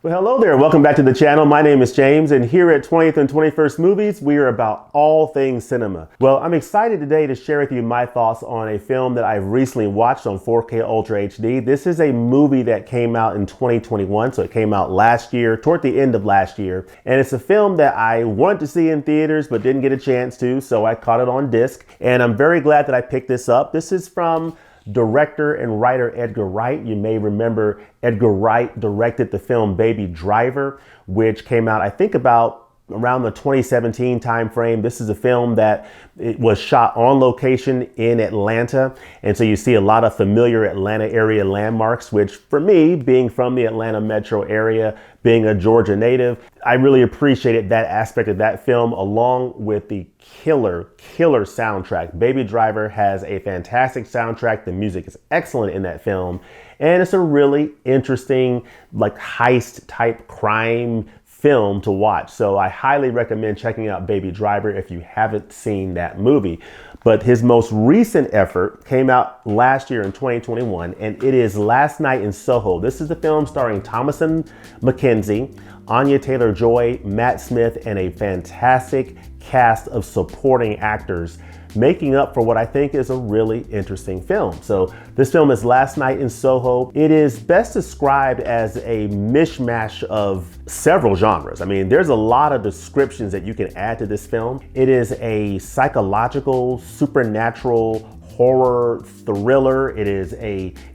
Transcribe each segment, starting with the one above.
Well, hello there. Welcome back to the channel. My name is James, and here at 20th and 21st Movies, we are about all things cinema. Well, I'm excited today to share with you my thoughts on a film that I've recently watched on 4K Ultra HD. This is a movie that came out in 2021, so it came out last year, toward the end of last year. And it's a film that I wanted to see in theaters, but didn't get a chance to, so I caught it on disc. And I'm very glad that I picked this up. This is from director and writer Edgar Wright. You may remember Edgar Wright directed the film Baby Driver, which came out, I think, about around the 2017 time frame. This is a film that it was shot on location in Atlanta. And so you see a lot of familiar Atlanta area landmarks, which for me, being from the Atlanta metro area, being a Georgia native, I really appreciated that aspect of that film, along with the killer soundtrack. Baby Driver has a fantastic soundtrack. The music is excellent in that film. And it's a really interesting, like, heist type crime film to watch. So I highly recommend checking out Baby Driver if you haven't seen that movie. But his most recent effort came out last year in 2021, and it is Last Night in Soho. This is the film starring Thomasin McKenzie, Anya Taylor-Joy, Matt Smith, and a fantastic cast of supporting actors, making up for what I think is a really interesting film. So this film is Last Night in Soho. It is best described as a mishmash of several genres. I mean, there's a lot of descriptions that you can add to this film. It is a psychological, supernatural horror thriller. It's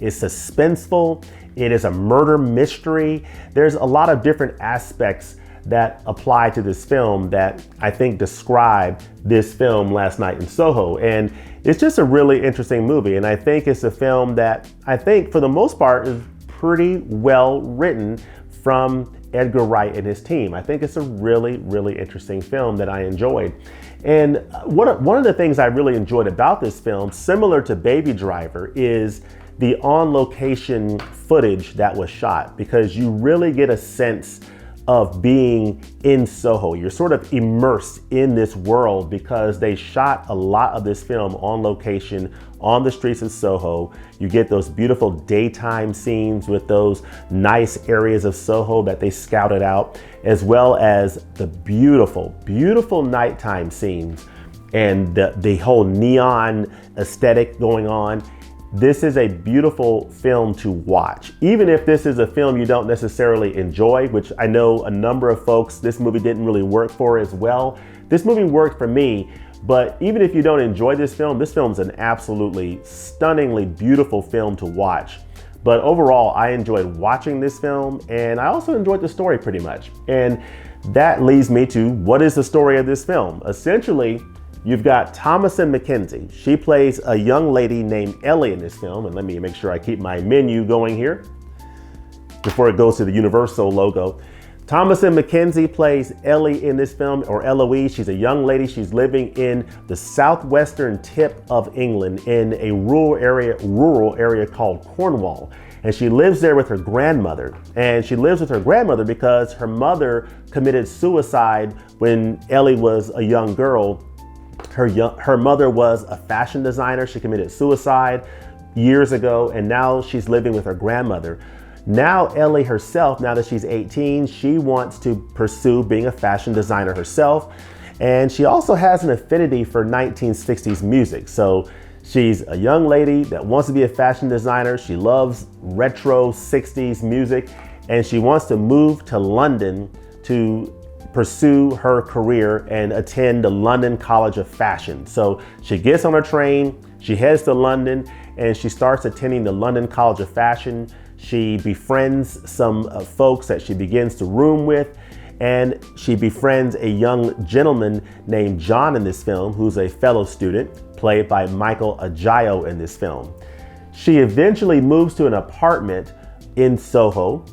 suspenseful. It is a murder mystery. There's a lot of different aspects that apply to this film that I think describe this film, Last Night in Soho. And it's just a really interesting movie. And I think it's a film that I think for the most part is pretty well written from Edgar Wright and his team. I think it's a really interesting film that I enjoyed. And one of the things I really enjoyed about this film, similar to Baby Driver, is the on-location footage that was shot, because you really get a sense of being in Soho. You're sort of immersed in this world because they shot a lot of this film on location on the streets of Soho. You get those beautiful daytime scenes with those nice areas of Soho that they scouted out, as well as the beautiful nighttime scenes and the whole neon aesthetic going on. This is a beautiful film to watch. Even if this is a film you don't necessarily enjoy, which I know a number of folks this movie didn't really work for as well. This movie worked for me, but even if you don't enjoy this film is an absolutely stunningly beautiful film to watch. But overall, I enjoyed watching this film, and I also enjoyed the story pretty much. And that leads me to, what is the story of this film? Essentially, you've got Thomasin McKenzie. She plays a young lady named Ellie in this film. And let me make sure I keep my menu going here before it goes to the Universal logo. Thomasin McKenzie plays Ellie in this film, or Eloise. She's a young lady. She's living in the southwestern tip of England in a rural area called Cornwall. And she lives there with her grandmother. And she lives with her grandmother because her mother committed suicide when Ellie was a young girl. Her mother was a fashion designer. She committed suicide years ago, and now she's living with her grandmother. Now Ellie herself, now that she's 18, she wants to pursue being a fashion designer herself. And she also has an affinity for 1960s music. So she's a young lady that wants to be a fashion designer. She loves retro 60s music, and she wants to move to London to pursue her career and attend the London College of Fashion. So she gets on a train, she heads to London, and she starts attending the London College of Fashion. She befriends some folks that she begins to room with, and she befriends a young gentleman named John in this film, who's a fellow student, played by Michael Ajao in this film. She eventually moves to an apartment in Soho,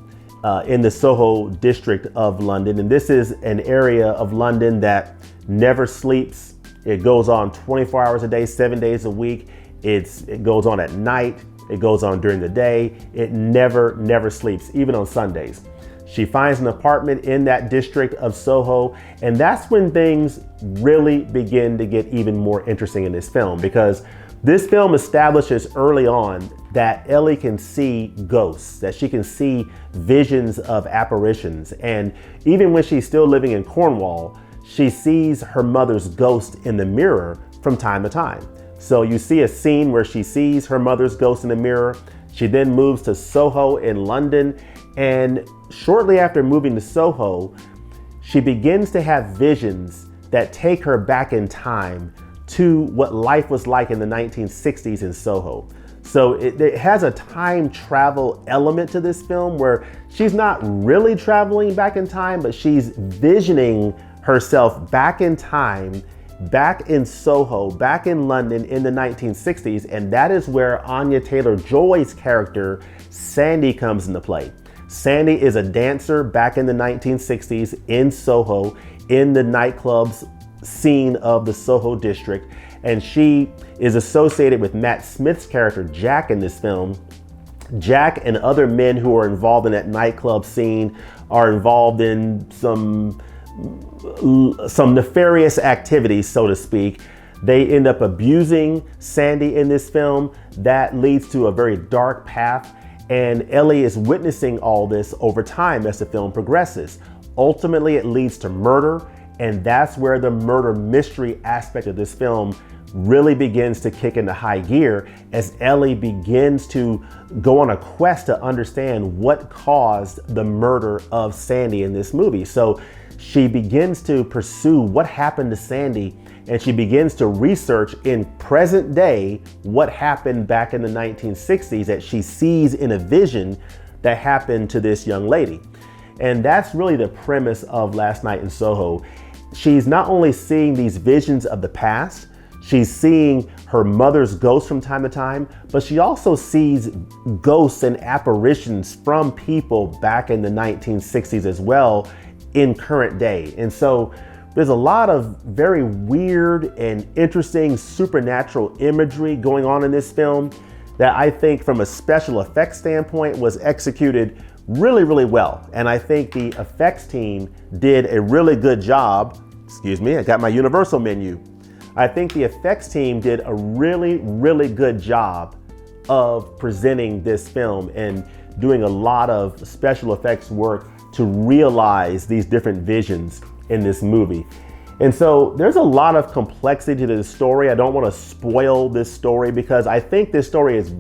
in the Soho district of London. And this is an area of London that never sleeps. It goes on 24 hours a day, 7 days a week. It goes on at night. It goes on during the day. It never sleeps, even on Sundays. She finds an apartment in that district of Soho, and that's when things really begin to get even more interesting in this film, because This film establishes early on that Ellie can see ghosts, that she can see visions of apparitions. And even when she's still living in Cornwall, she sees her mother's ghost in the mirror from time to time. So you see a scene where she sees her mother's ghost in the mirror. She then moves to Soho in London. And shortly after moving to Soho, she begins to have visions that take her back in time to what life was like in the 1960s in Soho. So it has a time travel element to this film where she's not really traveling back in time, but she's visioning herself back in time, back in Soho, back in London in the 1960s. And that is where Anya Taylor-Joy's character, Sandy, comes into play. Sandy is a dancer back in the 1960s in Soho, in the nightclubs scene of the Soho district, and she is associated with Matt Smith's character Jack in this film. Jack and other men who are involved in that nightclub scene are involved in some nefarious activities, so to speak. They end up abusing Sandy in this film. That leads to a very dark path, and Ellie is witnessing all this over time as the film progresses. Ultimately, it leads to murder. And that's where the murder mystery aspect of this film really begins to kick into high gear as Ellie begins to go on a quest to understand what caused the murder of Sandy in this movie. So she begins to pursue what happened to Sandy, and she begins to research in present day what happened back in the 1960s that she sees in a vision that happened to this young lady. And that's really the premise of Last Night in Soho. She's not only seeing these visions of the past, she's seeing her mother's ghost from time to time, but she also sees ghosts and apparitions from people back in the 1960s as well in current day. And so there's a lot of very weird and interesting supernatural imagery going on in this film that I think from a special effects standpoint was executed really, really well. And I think the effects team did a really good job. Excuse me, I got my Universal menu. I think the effects team did a really, really good job of presenting this film and doing a lot of special effects work to realize these different visions in this movie. And so there's a lot of complexity to this story. I don't want to spoil this story because I think this story is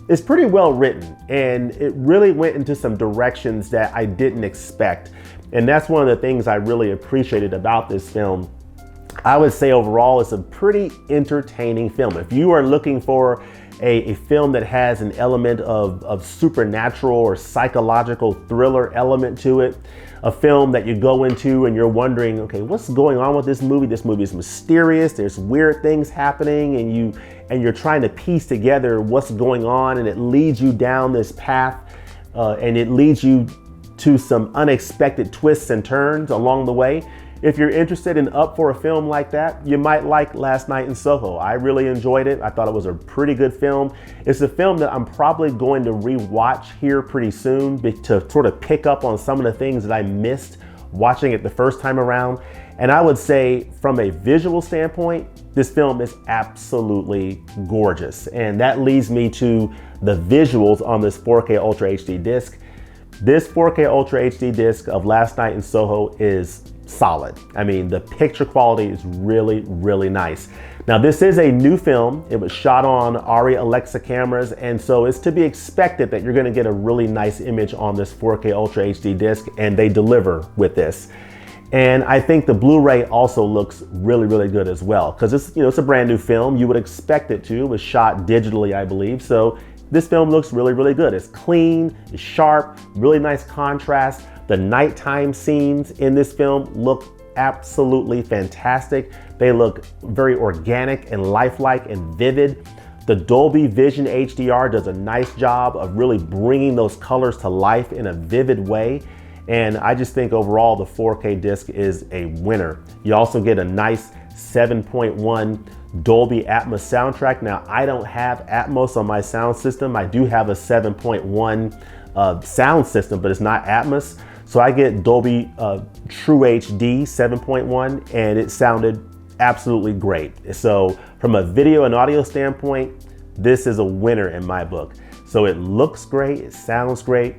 it's pretty well written, and it really went into some directions that I didn't expect. And that's one of the things I really appreciated about this film. I would say overall, it's a pretty entertaining film. If you are looking for a film that has an element of supernatural or psychological thriller element to it, a film that you go into and you're wondering, okay, what's going on with this movie? This movie is mysterious. There's weird things happening, and you're trying to piece together what's going on, and it leads you down this path, and it leads you to some unexpected twists and turns along the way. If you're interested and up for a film like that, you might like Last Night in Soho. I really enjoyed it. I thought it was a pretty good film. It's a film that I'm probably going to rewatch here pretty soon to sort of pick up on some of the things that I missed watching it the first time around. And I would say from a visual standpoint, this film is absolutely gorgeous. And that leads me to the visuals on this 4K Ultra HD disc. This 4K Ultra HD disc of Last Night in Soho is solid. I mean, the picture quality is really, really nice. Now, this is a new film. It was shot on ARRI Alexa cameras, and so it's to be expected that you're going to get a really nice image on this 4K Ultra HD disc, and they deliver with this. And I think the Blu-ray also looks really, really good as well, because it's a brand new film. You would expect it to. It was shot digitally, I believe. So this film looks really, really good. It's clean, it's sharp, really nice contrast. The nighttime scenes in this film look absolutely fantastic. They look very organic and lifelike and vivid. The Dolby Vision HDR does a nice job of really bringing those colors to life in a vivid way. And I just think overall the 4K disc is a winner. You also get a nice 7.1 Dolby Atmos soundtrack. Now, I don't have Atmos on my sound system. I do have a 7.1 sound system, but it's not Atmos. So I get Dolby True HD 7.1, and it sounded absolutely great. So From a video and audio standpoint, this is a winner in my book. So it looks great, it sounds great.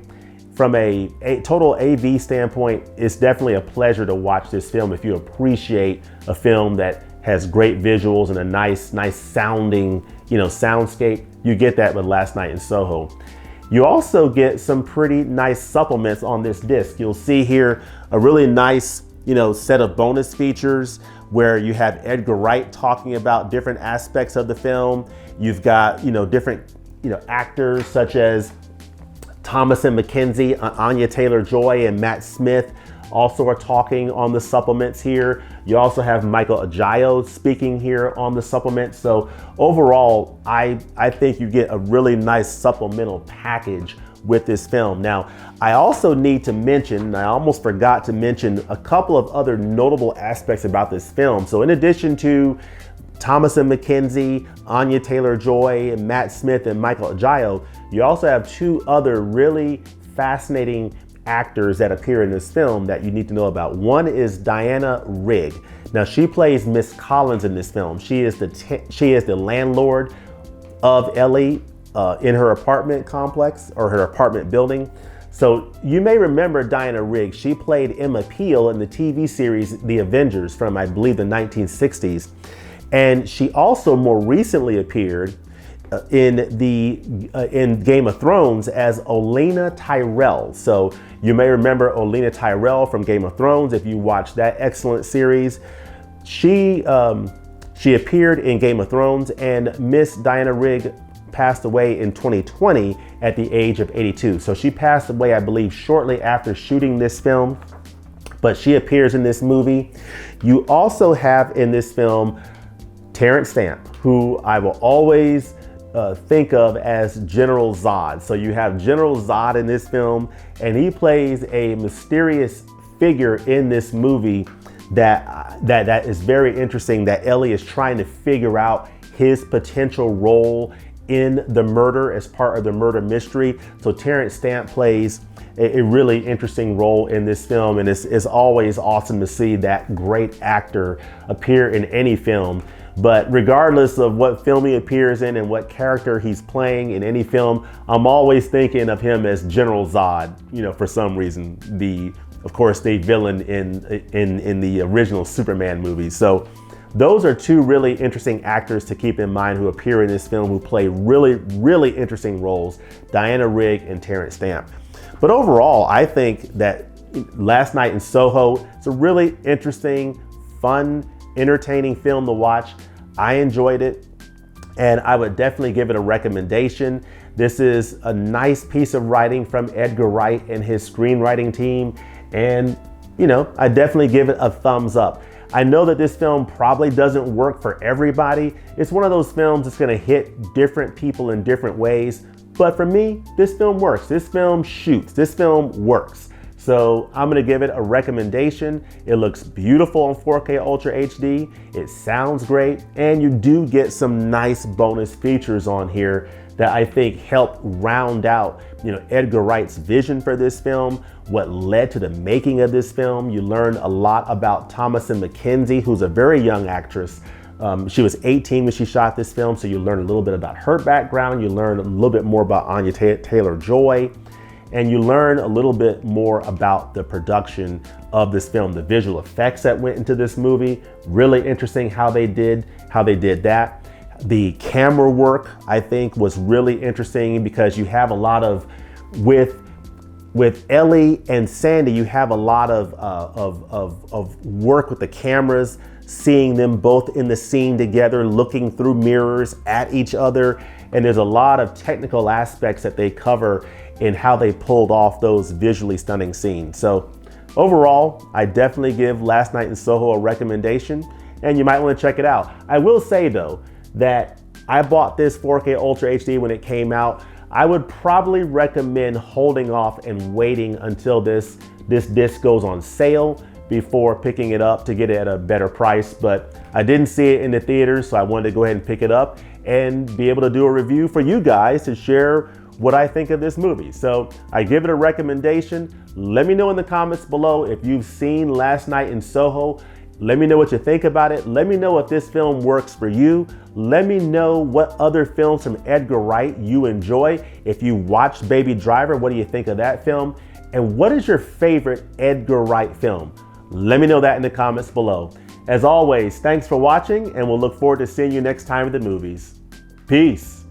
From a total AV standpoint, it's definitely a pleasure to watch this film if you appreciate a film that has great visuals and a nice sounding, soundscape. You get that with Last Night in Soho. You also get some pretty nice supplements on this disc. You'll see here a really nice, set of bonus features where you have Edgar Wright talking about different aspects of the film. You've got, different, actors such as Thomasin McKenzie, Anya Taylor-Joy, and Matt Smith also are talking on the supplements here. You also have Michael Ajao speaking here on the supplements. So overall, I think you get a really nice supplemental package with this film. Now, I also need to mention, I almost forgot to mention a couple of other notable aspects about this film. So in addition to Thomasin McKenzie, Anya Taylor-Joy, Matt Smith, and Michael Ajao, you also have two other really fascinating actors that appear in this film that you need to know about. One is Diana Rigg. Now she plays Miss Collins in this film. She is the landlord of Ellie in her apartment complex or her apartment building. So you may remember Diana Rigg. She played Emma Peel in the TV series The Avengers from, I believe, the 1960s. And she also more recently appeared in Game of Thrones as Olenna Tyrell. So you may remember Olenna Tyrell from Game of Thrones if you watched that excellent series. She appeared in Game of Thrones, and Miss Diana Rigg passed away in 2020 at the age of 82. So she passed away, I believe, shortly after shooting this film, but she appears in this movie. You also have in this film Terrence Stamp, who I will always think of as General Zod. So you have General Zod in this film, and he plays a mysterious figure in this movie that is very interesting, that Ellie is trying to figure out his potential role in the murder as part of the murder mystery. So Terrence Stamp plays a really interesting role in this film, and it's always awesome to see that great actor appear in any film. But regardless of what film he appears in and what character he's playing in any film, I'm always thinking of him as General Zod, for some reason. Of course, the villain in the original Superman movie. So those are two really interesting actors to keep in mind who appear in this film, who play really, really interesting roles, Diana Rigg and Terrence Stamp. But overall, I think that Last Night in Soho, it's a really interesting, fun, entertaining film to watch. I enjoyed it, and I would definitely give it a recommendation. This is a nice piece of writing from Edgar Wright and his screenwriting team, and I definitely give it a thumbs up. I know that this film probably doesn't work for everybody. It's one of those films that's gonna hit different people in different ways, but for me, this film works. This film shoots. This film works. So I'm gonna give it a recommendation. It looks beautiful on 4K Ultra HD. It sounds great, and you do get some nice bonus features on here that I think help round out, Edgar Wright's vision for this film, what led to the making of this film. You learn a lot about Thomasin McKenzie, who's a very young actress. She was 18 when she shot this film, so you learn a little bit about her background. You learn a little bit more about Anya Taylor-Joy. And you learn a little bit more about the production of this film, the visual effects that went into this movie. Really interesting how they did that. The camera work, I think, was really interesting because you have a lot of, with Ellie and Sandy, you have a lot of work with the cameras, seeing them both in the scene together, looking through mirrors at each other. And there's a lot of technical aspects that they cover in how they pulled off those visually stunning scenes. So overall, I definitely give Last Night in Soho a recommendation, and you might want to check it out. I will say though, that I bought this 4K Ultra HD when it came out. I would probably recommend holding off and waiting until this disc goes on sale before picking it up to get it at a better price. But I didn't see it in the theaters, so I wanted to go ahead and pick it up and be able to do a review for you guys to share what I think of this movie. So I give it a recommendation. Let me know in the comments below if you've seen Last Night in Soho. Let me know what you think about it. Let me know if this film works for you. Let me know what other films from Edgar Wright you enjoy. If you watched Baby Driver, what do you think of that film? And what is your favorite Edgar Wright film? Let me know that in the comments below. As always, thanks for watching, and we'll look forward to seeing you next time at the movies. Peace.